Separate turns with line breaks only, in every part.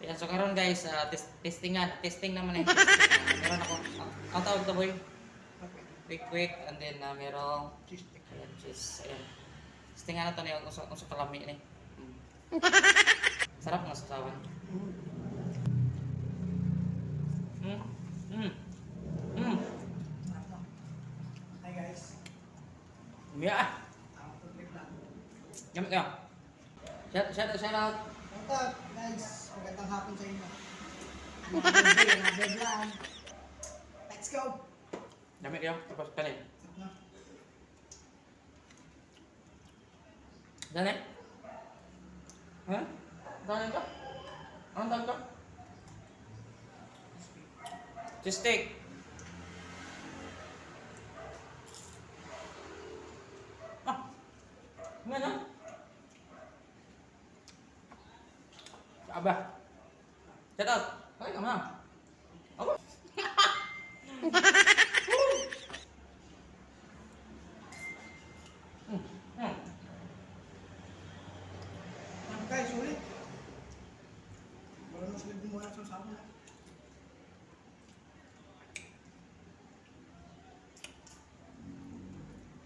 Yan, so karon guys, testing naman eh. Testing. Meron ako, ang tawag to boy? Quick, and then merong cheese stick. Ayan, cheese. Ayan. Testingan na to niya, kung sa kalami ni. Sarap nga sasawan.
Hi guys.
Miya. Gamit ka. Shout out.
What's up guys? Magandang hapon sa inyo. Another vlog. Let's go.
Gamit ka. Tapos kanin. Dali. Ha? Dali ka? Anong tawag ka? Cheese stick. Nga na. Aba. Shout out. Kaya ka ma. Aba.
Guys, ulit. Wala mas libing muna sa usapan na.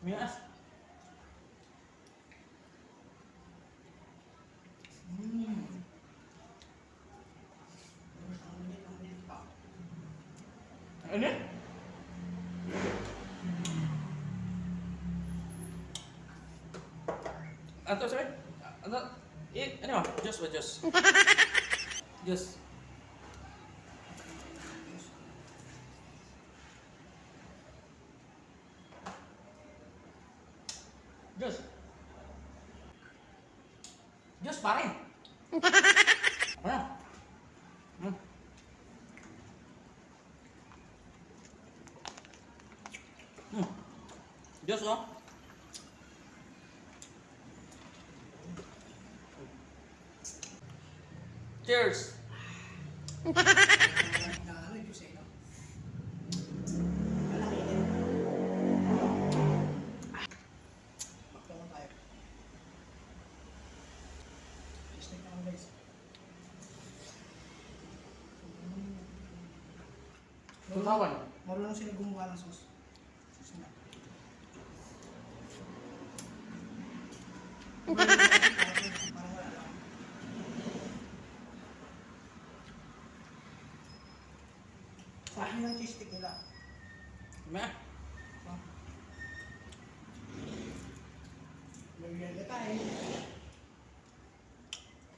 Mias. Ano? Ano sabi? Ano? Ano ba? Diyos ba Diyos? Diyos. Diyos. Diyos pa rin. Ano? Diyos oh. Cheers.
Ano yung juice ito? Malaki din. Bakto tayo. Cheese stick naman guys.
Tutawan.
Marunong sila gumawa ng sauce. Sauce na. Parang wala lang. Sa akin ang cheese stick nila.
Meh.
Merienda tayo.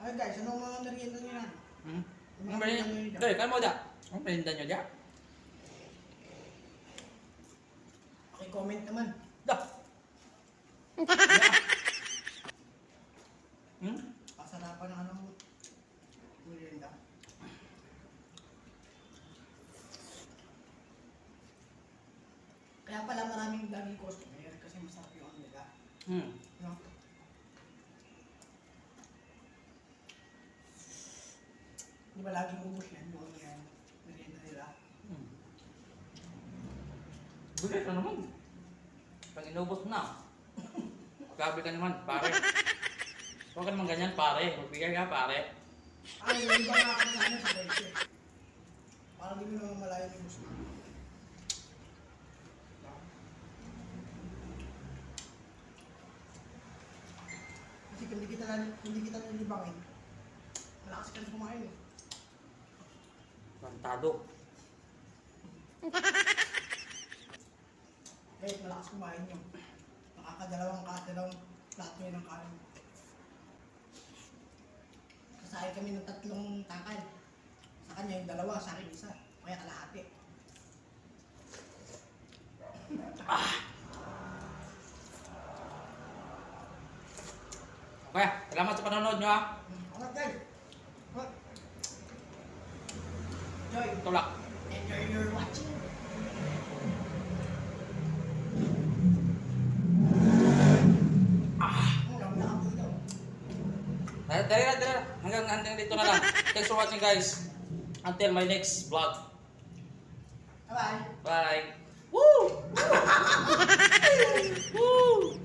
Ay guys, anong mga merienda nyo yan?
Ang merienda. Doy, kan mo da. Ang merienda nyo da.
Comment naman.
Da.
Pasarapan ng anong merienda. Kaya pala maraming laging customer kasi masarap yung ano nila. No? Di ba laging ubos yan yung merienda nila?
Bulit na naman. Pag inubos na. Grabe ka naman, pare. Huwag ka naman ganyan, pare. Magbigay ka, pare.
Ay, yung iba nga ako sa ano sa Belse. Parang di ko naman malayo yung gusto. Kasi kung hindi kita nalibangin, malakas ka na kumain eh.
Bantado.
Kahit malakas kumain nyo, nakakadalawang plato yun ng kain. Kasahin kami ng 3 takal. Sa kanya yung 2, sa akin 1. Kaya kalahati.
Okay, salamat sa panonood nyo ha.
Alright guys. Enjoy.
Tulak.
Enjoy your watching.
Dali na. Hanggang dito na lang. Thanks for watching guys. Until my next vlog.
Bye-bye.
Bye. Woo! Woo!